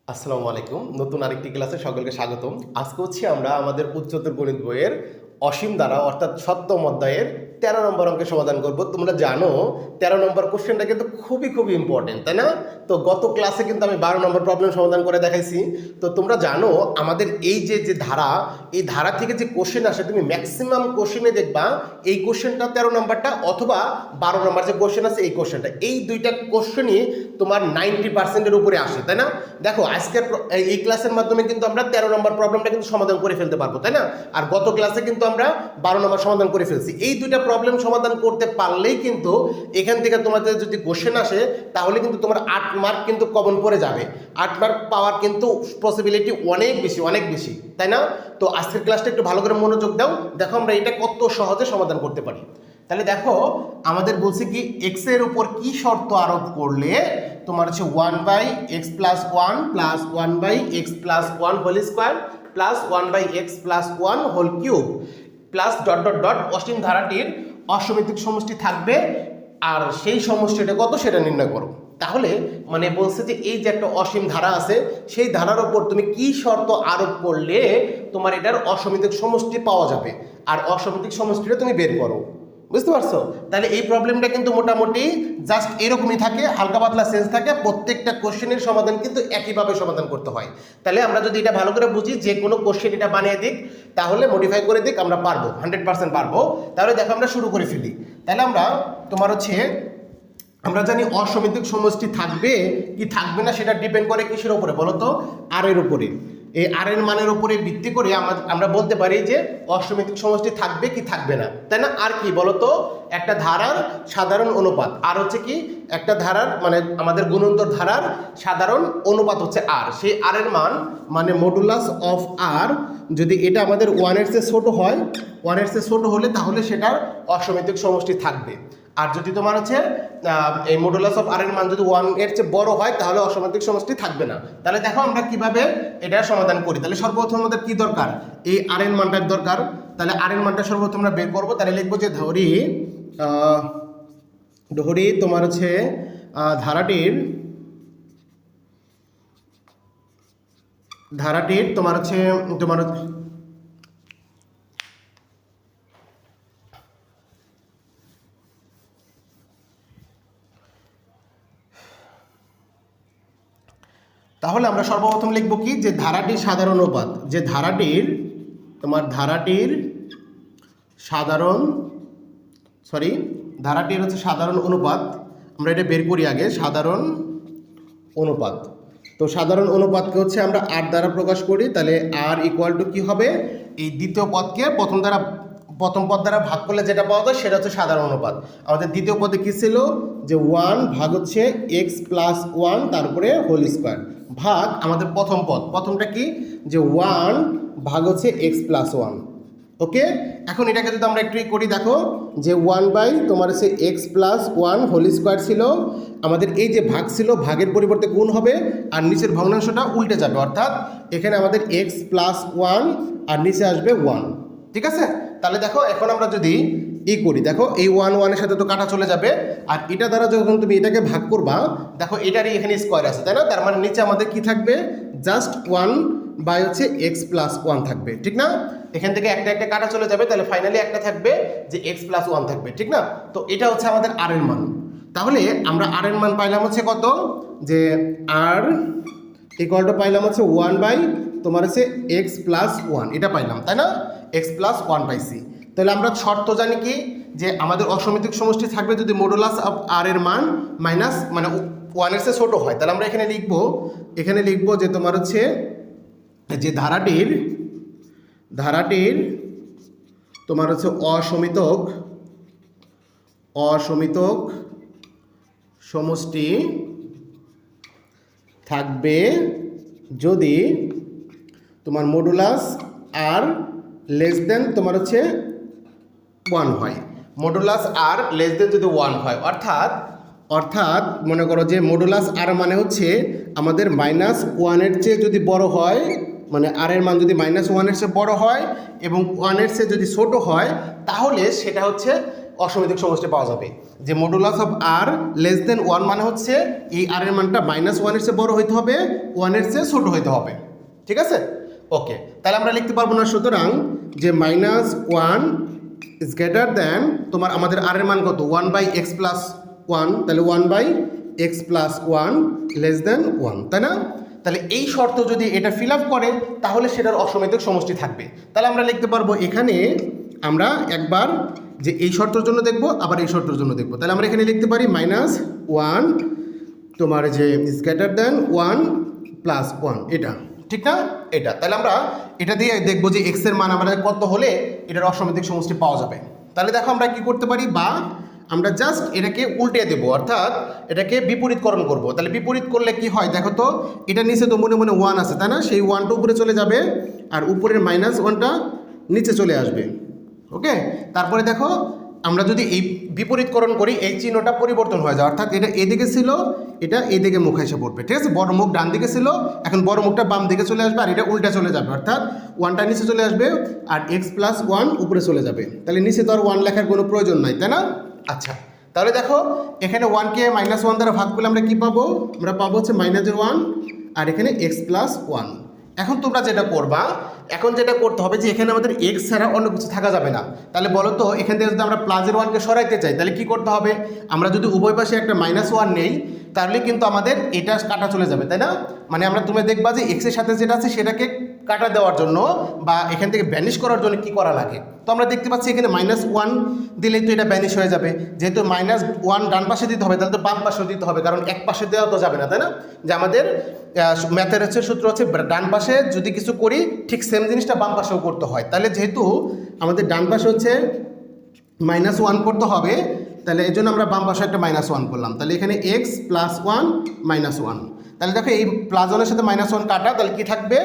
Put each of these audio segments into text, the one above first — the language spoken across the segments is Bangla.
আসসালামু আলাইকুম। নতুন আরেকটি ক্লাসে সকলকে স্বাগতম। আজকে হচ্ছে আমরা আমাদের উচ্চতর গণিত বইয়ের অসীম ধারা অর্থাৎ সপ্তম অধ্যায়ের 13 নম্বর অঙ্কের সমাধান করব। তোমরা জানো 13 নম্বর কোশ্চেনটা কিন্তু খুবই ইম্পর্টেন্ট, তাই না? তো গত ক্লাসে কিন্তু আমি 12 নম্বর প্রবলেম সমাধান করে দেখাইছি। তো তোমরা জানো আমাদের এই যে ধারা, এই ধারা থেকে যে কোশ্চেন আসে তুমি ম্যাক্সিমাম কোশ্চেনে দেখবা এই কোশ্চেনটা 13 নম্বরটা অথবা 12 নম্বর যে কোশ্চেন আছে এই কোশ্চেনটা, এই দুইটা কোশ্চেনই তোমার 90%-এর উপরে আসে, তাই না? দেখো আজকের এই ক্লাসের মাধ্যমে কিন্তু আমরা 13 নম্বর প্রবলেমটা কিন্তু সমাধান করে ফেলতে পারবো, তাই না? আর গত ক্লাসে কিন্তু আমরা 12 নম্বর সমাধান করে ফেলছি। এই দুইটা প্রবলেম সমাধান করতে পারলেই কিন্তু এখান থেকে তোমাদের যদি কোশ্চেন আসে তাহলে কিন্তু তোমার 8 মার্ক কিন্তু কমন পড়ে যাবে। 8 মার্ক পাওয়ার কিন্তু পসিবিলিটি অনেক বেশি, তাই না? তো আজকের ক্লাসটা একটু ভালো করে মনোযোগ দাও। দেখো আমরা এটা কত সহজে সমাধান করতে পারি। তাহলে দেখো আমাদের বলছে কি এক্স এর উপর কি শর্ত আরোপ করলে তোমার হচ্ছে 1/x + 1 + 1/x + 1 whole square plus 1/x + 1 whole cube plus ... অসীম ধারাটির অসমিতিক সমষ্টি থাকবে, আর সেই সমষ্টিটা কত সেটা নির্ণয় করো। তাহলে মানে বলছে যে এই যে একটা অসীম ধারা আছে সেই ধারার উপর তুমি কি শর্ত আরোপ করলে তোমার এটার অসমিতিক সমষ্টি পাওয়া যাবে, আর অসমিতিক সমষ্টিটা তুমি বের করো। বুঝতে পারছো? তাহলে এই প্রবলেমটা কিন্তু মোটামুটি জাস্ট এরকমই থাকে, হালকা পাতলা সেন্স থাকে। প্রত্যেকটা কোশ্চেনের সমাধান কিন্তু একইভাবে সমাধান করতে হয়। তাহলে আমরা যদি এটা ভালো করে বুঝি, যে কোনো কোশ্চেন এটা বানিয়ে দিক তাহলে মডিফাই করে দিক, আমরা পারবো, 100% পারবো। তাহলে দেখো আমরা শুরু করে ফেলি। তাহলে আমরা তোমার হচ্ছে আমরা জানি অসমিতিক সমষ্টি থাকবে কি থাকবে না সেটা ডিপেন্ড করে কিসের উপরে বলো তো? আর এর উপরে। এই আর এর মানের উপরে ভিত্তি করে আমরা বলতে পারি যে অসমিতিক সমষ্টি থাকবে কি থাকবে না, তাই না? আর কি বলতো? একটা ধারার সাধারণ অনুপাত, আর হচ্ছে কি একটা ধারার মানে আমাদের গুণন্তর ধারার সাধারণ অনুপাত হচ্ছে আর। সেই আর এর মান মানে মডুলাস অফ আর যদি এটা আমাদের 1 এর চেয়ে ছোট হয়, 1 এর চেয়ে ছোট হলে তাহলে সেটার অসমিতিক সমষ্টি থাকবে। আর যদি তোমার হচ্ছে এই মডুলাস অফ আর এর মান যদি 1 এর চেয়ে বড় হয় তাহলে অসমিতিক সমষ্টি থাকবে না। তাহলে দেখো আমরা কিভাবে এটা সমাধান করি। তাহলে সর্বপ্রথম আমাদের কি দরকার? এই আর এর মানটার দরকার। তাহলে আর এর মানটা সর্বপ্রথম আমরা বের করবো। তাহলে লিখবো যে ধরি তোমার হচ্ছে ধারাটির তোমার হচ্ছে তাহলে আমরা সর্বপ্রথম লিখব কি যে ধারাটির সাধারণ অনুপাত, যে ধারাটির হচ্ছে সাধারণ অনুপাত। আমরা এটা বের করি আগে, সাধারণ অনুপাত। তো সাধারণ অনুপাতকে হচ্ছে আমরা আর দ্বারা প্রকাশ করি। তাহলে আর ইকুয়াল টু কি হবে? এই দ্বিতীয় পদকে প্রথম পদ দ্বারা ভাগ করলে যেটা পাওয়া যায় সেটা হচ্ছে সাধারণ অনুপাত। আমাদের দ্বিতীয় পদে কি ছিল? যে 1 ভাগ হচ্ছে x + 1 তারপরে হোল স্কয়ার ভাগ আমাদের প্রথম পদ, প্রথমটা কি? যে 1 ভাগ হচ্ছে x + 1। ওকে, এখন এটাকে যদি আমরা একটু করি, দেখো যে 1 তোমার হচ্ছে x + 1 হোল স্কয়ার ছিল, আমাদের এই যে ভাগ ছিল ভাগের পরিবর্তে গুণ হবে আর নিচের ভগ্নাংশটা উল্টে যাবে, অর্থাৎ এখানে আমাদের x + 1 আর নিচে আসবে 1। ঠিক আছে? তাহলে দেখো এখন আমরা যদি করি, দেখো এই 1 1 এর সাথে তো কাটা চলে যাবে, আর এটা দ্বারা যখন তুমি এটাকে ভাগ করবা দেখো এটারই এখানে স্কয়ার আছে, তাই না? তার মানে নিচে আমাদের কি থাকবে? জাস্ট 1 বাই হচ্ছে x + 1 থাকবে, ঠিক না? এখান থেকে একটা কাটা চলে যাবে, তাহলে ফাইনালি একটা থাকবে যে x + 1 থাকবে, ঠিক না? তো এটা হচ্ছে আমাদের আর এর মান। তাহলে আমরা আর এর মান পাইলাম হচ্ছে কত? যে আর ইকুয়াল টু পাইলাম হচ্ছে 1 বাই তোমার হচ্ছে x + 1, এটা পাইলাম, তাই না? x + 1 পাইছি। তাহলে আমরা শর্ত জানি কি? যে আমাদের অসমিতিক সমষ্টি থাকবে যদি মডুলাস অফ আর এর মান মাইনাস মানে 1 এর চেয়ে ছোট হয়। তাহলে আমরা এখানে লিখবো যে তোমার হচ্ছে যে ধারাটির তোমার হচ্ছে অসমিতক সমষ্টি থাকবে যদি তোমার মডুলাস আর লেস দেন তোমার হচ্ছে 1 হয়। মডুলাস আর লেস দেন যদি 1 হয়, অর্থাৎ মনে করো যে মডুলাস আর মানে হচ্ছে আমাদের -1 এর চেয়ে যদি বড় হয়, মানে আর এর মান যদি -1 এর চেয়ে বড় হয় এবং 1 এর চেয়ে যদি ছোট হয় তাহলে সেটা হচ্ছে অসমিতিক সমষ্টি পাওয়া যাবে। যে modulus of r less than 1 মানে হচ্ছে এই আর এর মানটা -1 এর চেয়ে বড় হইতে হবে, 1 এর চেয়ে ছোট হইতে হবে। ঠিক আছে, ওকে। তাহলে আমরা লিখতে পারবো না, সুতরাং যে -1 ইজ গ্রেটার দেন তোমার আমাদের আর এর মান কত 1/x + 1, তাহলে 1/x + 1 লেস দেন 1, তাই না? তাহলে এই শর্ত যদি এটা ফিল আপ করে তাহলে সেটার অসমিতিক সমষ্টি থাকবে। তাহলে আমরা লিখতে পারবো এখানে আমরা একবার যে এই শর্তের জন্য দেখব, আবার এই শর্তের জন্য দেখব। তাহলে আমরা এখানে লিখতে পারি -1 তোমার যে ইজ গ্রেটার দেন 1 + 1, এটা ঠিক না? এটা তাহলে আমরা এটা দিয়ে দেখবো যে এক্স এর মান আমাদের কত হলে এটার অসমিতিক সমষ্টি পাওয়া যাবে। তাহলে দেখো আমরা কি করতে পারি, বা আমরা জাস্ট এটাকে উল্টে দেবো, অর্থাৎ এটাকে বিপরীতকরণ করব। তাহলে বিপরীত করলে কি হয় দেখো তো, এটা নিচে তো মনে মনে 1 আছে, তাই না? সেই 1টা উপরে চলে যাবে আর উপরের -1টা নিচে চলে আসবে। ওকে, তারপরে দেখো আমরা যদি এই বিপরীতকরণ করি এই চিহ্নটা পরিবর্তন হয়ে যায়, অর্থাৎ এটা এদিকে ছিল, এটা এদিকে মুখ এসে পড়বে। ঠিক আছে, বড় মুখ ডান দিকে ছিল, এখন বড় মুখটা বাম দিকে চলে আসবে আর এটা উল্টা চলে যাবে, অর্থাৎ 1টা নিচে চলে আসবে আর x + 1 উপরে চলে যাবে। তাহলে নিচে তো আর 1 লেখার কোনো প্রয়োজন নাই, তাই না? আচ্ছা, তাহলে দেখো এখানে 1কে -1 দ্বারা ভাগ করলে আমরা কি পাবো? আমরা পাবো হচ্ছে -1 আর এখানে x + 1। এখন তোমরা যেটা করবা, এখন যেটা করতে হবে যে এখানে আমাদের x ছাড়া অন্য কিছু থাকা যাবে না। তাহলে বলো তো এখান থেকে যদি আমরা +1কে সরাইতে চাই তাহলে কি করতে হবে? আমরা যদি উভয় পাশে একটা -1 নেই তাহলে কিন্তু আমাদের এটা কাটা চলে যাবে, তাই না? মানে আমরা তুমি দেখবা যে x এর সাথে যেটা আছে সেটাকে কাটা দেওয়ার জন্য বা এখান থেকে ভ্যানিশ করার জন্য কি করা লাগে? তো আমরা দেখতে পাচ্ছি এখানে -1 দিলেই তো এটা ভ্যানিশ হয়ে যাবে। যেহেতু -1 ডান পাশে দিতে হবে তাহলে তো বাম পাশেও দিতে হবে, কারণ এক পাশে দেওয়া তো যাবে না, তাই না? যে আমাদের ম্যাথের হচ্ছে সূত্র হচ্ছে ডান পাশে যদি কিছু করি ঠিক সেম জিনিসটা বাম পাশেও করতে হয়। তাহলে যেহেতু আমাদের ডান পাশে হচ্ছে -1 করতে হবে, তাহলে এই জন্য আমরা বাম পাশে একটা -1 করলাম। তাহলে এখানে x + 1 -1। তাহলে দেখো এই +1 সাথে -1 কাটা, তাহলে কি থাকবে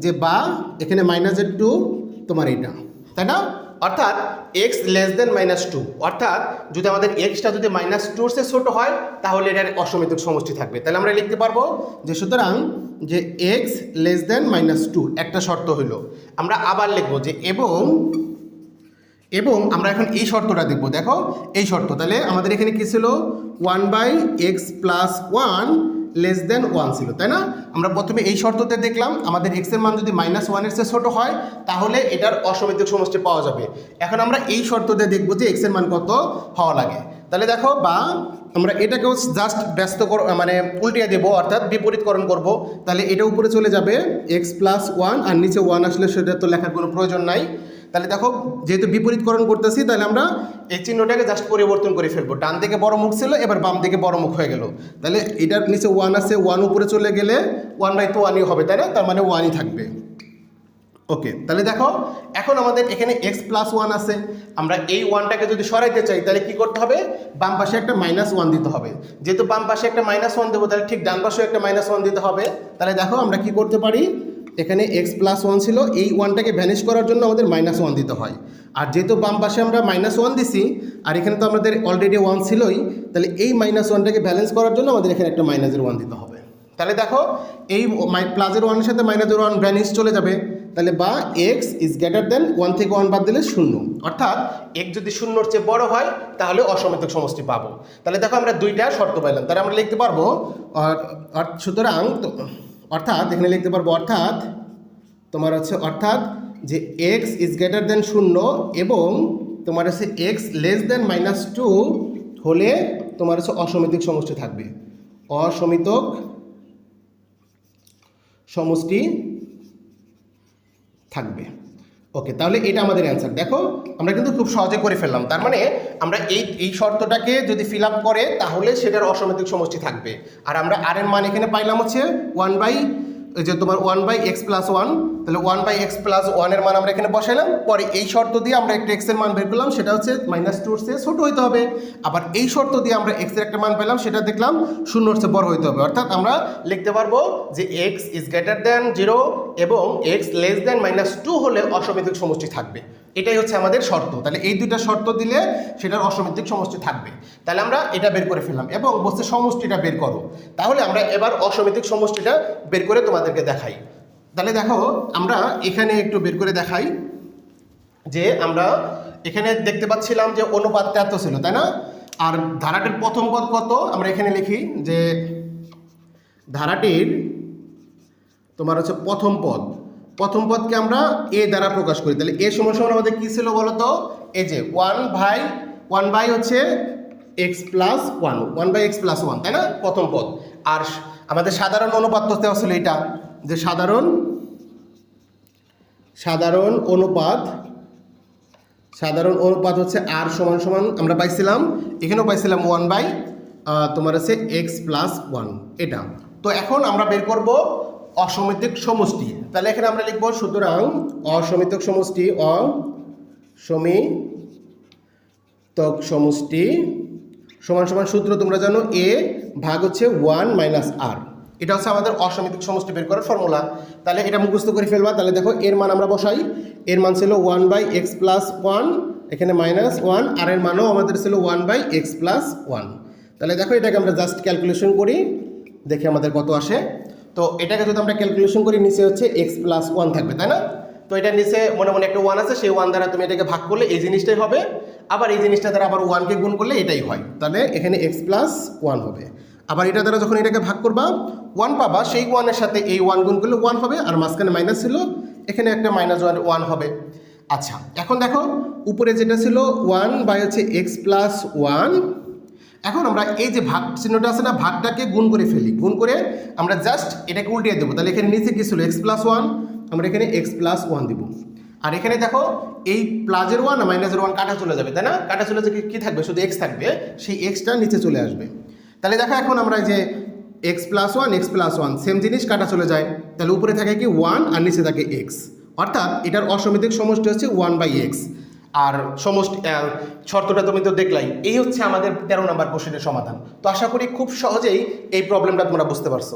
যে বা এখানে -2 তোমার এইটা, তাই না? অর্থাৎ x লেস দেন -2, অর্থাৎ যদি আমাদের xটা যদি -2 এর ছোট হয় তাহলে এটার অসমিতিক সমষ্টি থাকবে। তাহলে আমরা লিখতে পারবো যে সুতরাং যে x লেস দেন -2 একটা শর্ত হইল। আমরা আবার লিখবো যে এবং আমরা এখন এই শর্তটা দেখব। দেখো এই শর্ত, তাহলে আমাদের এখানে কি ছিল 1/x + 1 লেস দেন 1 ছিল, তাই না? আমরা প্রথমে এই শর্ততে দেখলাম আমাদের x এর মান যদি -1 এর চেয়ে ছোট হয় তাহলে এটার অসমিতিক সমষ্টি পাওয়া যাবে। এখন আমরা এই শর্ততে দেখব যে x এর মান কত হওয়া লাগে। তাহলে দেখো বা আমরা এটাকেও জাস্ট ব্যস্ত মানে উল্টিয়ে দেবো, অর্থাৎ বিপরীতকরণ করব। তাহলে এটা উপরে চলে যাবে x + 1 আর নিচে 1 আসলে সেটা তো লেখার কোনো প্রয়োজন নাই। তাহলে দেখো যেহেতু বিপরীতকরণ করতেছি তাহলে আমরা এই চিহ্নটাকে জাস্ট পরিবর্তন করে ফেলবো। ডান দিকে বড় মুখ ছিল, এবার বাম দিকে বড় মুখ হয়ে গেল। তাহলে এটার নিচে 1 আছে, 1 উপরে চলে গেলে 1/2 হবে, তাই না? তার মানে 1ই থাকবে। ওকে, তাহলে দেখো এখন আমাদের এখানে x + 1 আছে, আমরা এই 1টাকে যদি সরাইতে চাই তাহলে কি করতে হবে? বাম পাশে একটা -1 দিতে হবে। যেহেতু বাম পাশে একটা -1 দেবো তাহলে ঠিক ডান পাশেও একটা -1 দিতে হবে। তাহলে দেখো আমরা কি করতে পারি, এখানে x + 1 ছিল, এই 1টাকে ভ্যানিশ করার জন্য আমাদের -1 দিতে হয়। আর যেহেতু বাম পাশে আমরা -1 দিছি আর এখানে তো আমাদের অলরেডি 1 ছিলই, তাহলে এই -1টাকে ব্যালেন্স করার জন্য আমাদের এখানে একটা -1 দিতে হবে। তাহলে দেখো এই +1 এর সাথে -1 ভ্যানিশ চলে যাবে। তাহলে বা x ইজ গ্রেটার দেন 1 থেকে 1 বাদ দিলে 0, অর্থাৎ x যদি 0-র চেয়ে বড় হয় তাহলে অসমিতিক সমষ্টি পাবো। তাহলে দেখো আমরা দুইটা শর্ত পাইলাম, তাহলে আমরা লিখতে পারবো সুতরাং অর্থাৎ এখানে লিখতে পারবো অর্থাৎ তোমার হচ্ছে অর্থাৎ যে x ইজ গ্রেটার দেন 0 এবং তোমার হচ্ছে x লেস দেন -2 হলে তোমার হচ্ছে অসমিতিক সমষ্টি থাকবে, অসমিতিক সমষ্টি থাকবে। ওকে, তাহলে এটা আমাদের অ্যান্সার। দেখো আমরা কিন্তু খুব সহজে করে ফেললাম। তার মানে আমরা এই শর্তটাকে যদি ফিল আপ করে তাহলে সেটার অসমিতিক সমষ্টি থাকবে। আর আমরা আর এর মান এখানে পাইলাম হচ্ছে 1/x + 1, তাহলে 1/x + 1 এর মান আমরা এখানে বসাইলাম। পরে এই শর্ত দিয়ে আমরা একটা x এর মান বের করলাম, সেটা হচ্ছে -2 চেয়ে ছোট হইতে হবে। আবার এই শর্ত দিয়ে আমরা x এর একটা মান পেলাম, সেটা দেখলাম 0-র চেয়ে বড় হইতে হবে। অর্থাৎ আমরা লিখতে পারবো যে x ইজ গ্রেটার দেন 0 এবং x লেস দেন -2 হলে অসমিতিক সমষ্টি থাকবে। এটাই হচ্ছে আমাদের শর্ত। তাহলে এই দুইটা শর্ত দিলে সেটার অসমিতিক সমষ্টি থাকবে। তাহলে আমরা এটা বের করে ফেললাম এবং বলছে সমষ্টিটা বের করো। তাহলে আমরা এবার অসমিতিক সমষ্টিটা বের করে তোমাদেরকে দেখাই। তাহলে দেখো আমরা এখানে একটু বের করে দেখাই। যে আমরা এখানে দেখতে পাচ্ছিলাম যে অনুপাতটা এত ছিল, তাই না? আর ধারাটির প্রথম পদ কত, আমরা এখানে লিখি যে ধারাটির তোমার হচ্ছে প্রথম পদকে আমরা এ দ্বারা প্রকাশ করি। তাহলে এ সমান সমান আমাদের কী ছিল বলো তো? এই যে ওয়ান বাই হচ্ছে x plus one by x plus one, তাই না? প্রথম পদ। আর আমাদের সাধারণ অনুপাত তো দেওয়া ছিল এটা, যে সাধারণ অনুপাত হচ্ছে আর সমান সমান আমরা পাইছিলাম, এখানেও পাইছিলাম ওয়ান বাই তোমার হচ্ছে এক্স প্লাস ওয়ান, এটা। তো এখন আমরা বের করব অসমিতিক সমষ্টি। তাহলে এখানে আমরা লিখব সুতরাং অসমিতিক সমষ্টি সমান সমান সূত্র তোমরা জানো, এ ভাগ হচ্ছে 1 মাইনাস আর। এটা হচ্ছে আমাদের অসমিতিক সমষ্টি বের করার ফর্মুলা। তাহলে এটা মুখস্থ করে ফেলবা। তাহলে দেখো এর মান আমরা বসাই, এর মান ছিল 1 বাই এক্স প্লাস ওয়ান, এখানে মাইনাস 1, আর এর মানও আমাদের ছিল 1 বাই এক্স প্লাস ওয়ান। তাহলে দেখো এটাকে আমরা জাস্ট ক্যালকুলেশন করি, দেখি আমাদের কত আসে। তো এটাকে যদি আমরা ক্যালকুলেশন করি, নিচে হচ্ছে এক্স প্লাস ওয়ান থাকবে, তাই না? তো এটার নিচে মনে মনে একটা 1 আছে, সেই 1 দ্বারা তুমি এটাকে ভাগ করলে এই জিনিসটাই হবে, আবার এই জিনিসটা দ্বারা আবার 1কে গুণ করলে এটাই হয়। তাহলে এখানে এক্স প্লাস ওয়ান হবে। আবার এটা দ্বারা যখন এটাকে ভাগ করবা 1 পাবা, সেই 1-এর সাথে এই 1 গুণ করলে 1 হবে, আর মাঝখানে মাইনাস ছিল, এখানে একটা মাইনাস 1 হবে। আচ্ছা, এখন দেখো উপরে যেটা ছিল 1 বাই হচ্ছে এক্স প্লাস ওয়ান, এখন আমরা এই যে ভাগ চিহ্নটা আছে না, ভাগটাকে গুণ করে ফেলি, গুণ করে আমরা জাস্ট এটাকে উল্টিয়ে দেবো। তাহলে এখানে নিচে কি ছিল এক্স প্লাস ওয়ান, আমরা এখানে এক্স প্লাস ওয়ান দিব। আর এখানে দেখো এই প্লাসের 1 আর মাইনাসের 1 কাটা চলে যাবে, তাই না? কাটা চলে যাবে, কী থাকবে? শুধু এক্স থাকবে, সেই এক্সটা নিচে চলে আসবে। তাহলে দেখো এখন আমরা যে এক্স প্লাস ওয়ান সেম জিনিস কাটা চলে যায়, তাহলে উপরে থাকে কি 1 আর নিচে থাকে এক্স, অর্থাৎ এটার অসমিতিক সমষ্টি হচ্ছে 1 বাই এক্স। আর সমষ্টি শর্তটা তুমি তো দেখলাই। এই হচ্ছে আমাদের 13 নম্বর কোশ্চেনের সমাধান। তো আশা করি খুব সহজেই এই প্রবলেমটা তোমরা বুঝতে পারছো।